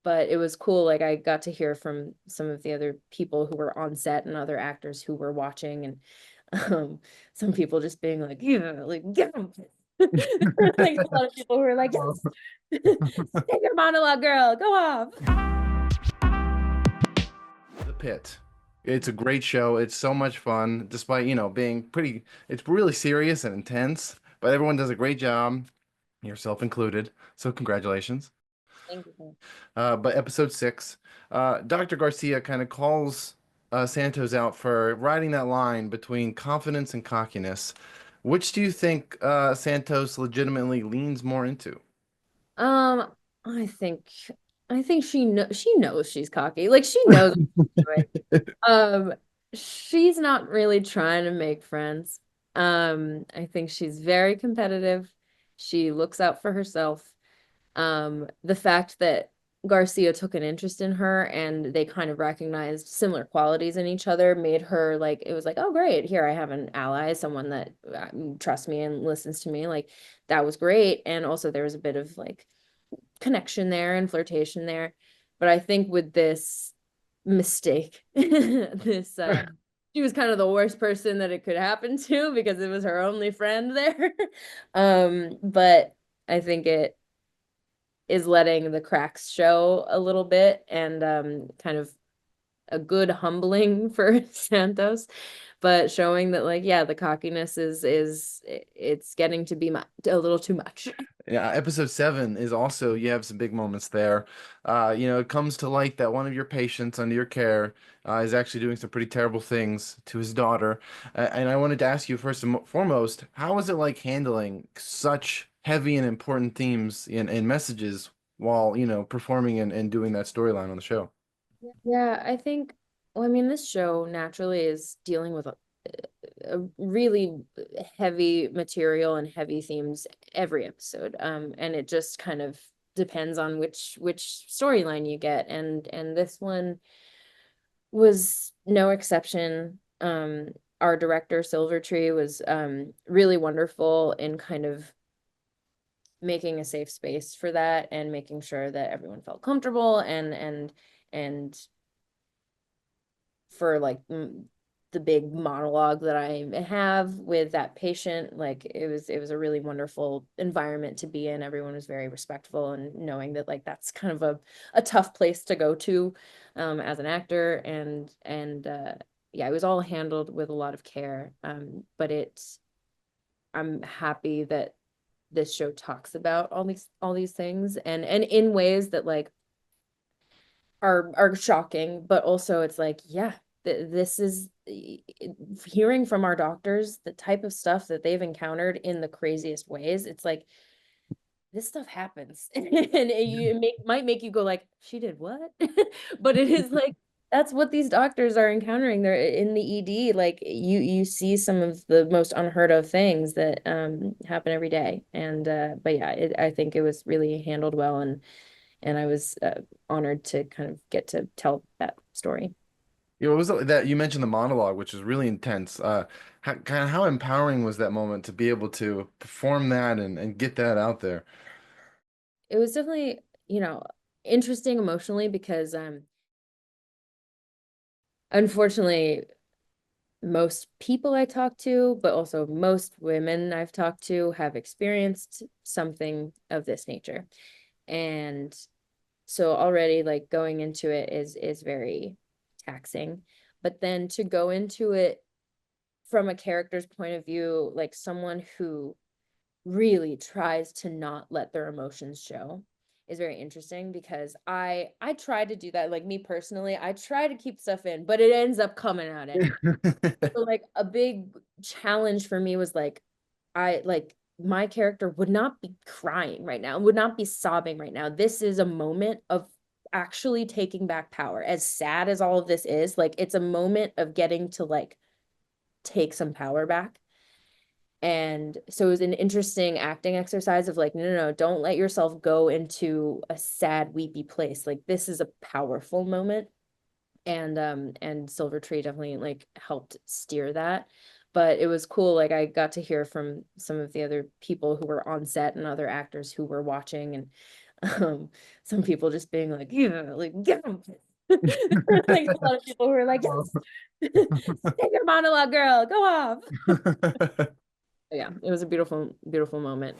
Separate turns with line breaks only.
but it was cool. Like I got to hear from some of the other people who were on set and other actors who were watching, and some people just being like, yeah, like get him. Like a lot of people who were like, yes, take your monologue, girl, go off.
The Pit. It's a great show. It's so much fun, despite, being it's really serious and intense, but everyone does a great job, yourself included. So congratulations.
Thank you.
But episode six, Dr. Garcia kind of calls Santos out for riding that line between confidence and cockiness. Which do you think Santos legitimately leans more into?
Um, I think she knows she's cocky. Like she knows what she's doing. Um, she's not really trying to make friends. I think she's very competitive. She looks out for herself. The fact that Garcia took an interest in her and they kind of recognized similar qualities in each other made her like, it was like, oh, great. Here I have an ally, someone that trusts me and listens to me. Like, that was great. And also, there was a bit of like connection there and flirtation there. But I think with this mistake, this she was kind of the worst person that it could happen to because it was her only friend there. But I think it is letting the cracks show a little bit, and kind of a good humbling for Santos, but showing that like yeah, the cockiness it's getting to be a little too much.
Yeah, episode seven is also, you have some big moments there. It comes to light that one of your patients under your care is actually doing some pretty terrible things to his daughter. And I wanted to ask you first and foremost, how was it like handling such heavy and important themes and messages while, performing and doing that storyline on the show?
Yeah, I think, well, I mean, this show naturally is dealing with a really heavy material and heavy themes every episode. And it just kind of depends on which storyline you get. And this one was no exception. Our director, Silvertree, was really wonderful in kind of making a safe space for that and making sure that everyone felt comfortable and for like the big monologue that I have with that patient, like it was a really wonderful environment to be in. Everyone was very respectful, and knowing that like that's kind of a tough place to go to as an actor, and yeah, it was all handled with a lot of care. But I'm happy that this show talks about all these things, and in ways that like are shocking, but also it's like, yeah, this is hearing from our doctors the type of stuff that they've encountered in the craziest ways. It's like this stuff happens, and might make you go like, she did what? But it is like that's what these doctors are encountering. They're in the ED. Like you see some of the most unheard of things that happen every day. And but yeah, I think it was really handled well, and I was honored to kind of get to tell that story.
What was that you mentioned the monologue, which is really intense. How empowering was that moment to be able to perform that and get that out there?
It was definitely, interesting emotionally because unfortunately most people I talk to, but also most women I've talked to have experienced something of this nature. And so already like going into it is very taxing. But then to go into it from a character's point of view, like someone who really tries to not let their emotions show is very interesting because I try to do that. Like me personally, I try to keep stuff in, but it ends up coming out anyway. So like a big challenge for me was like I like my character would not be crying right now, would not be sobbing right now. This is a moment of actually taking back power. As sad as all of this is, like it's a moment of getting to like take some power back. And so it was an interesting acting exercise of like, no, no, no, don't let yourself go into a sad, weepy place. Like this is a powerful moment. And Silvertree definitely like helped steer that. But it was cool. Like I got to hear from some of the other people who were on set and other actors who were watching, Some people just being like, yeah, like get him. Like a lot of people who were like, yes, take your monologue, girl, go off. Yeah, it was a beautiful, beautiful moment.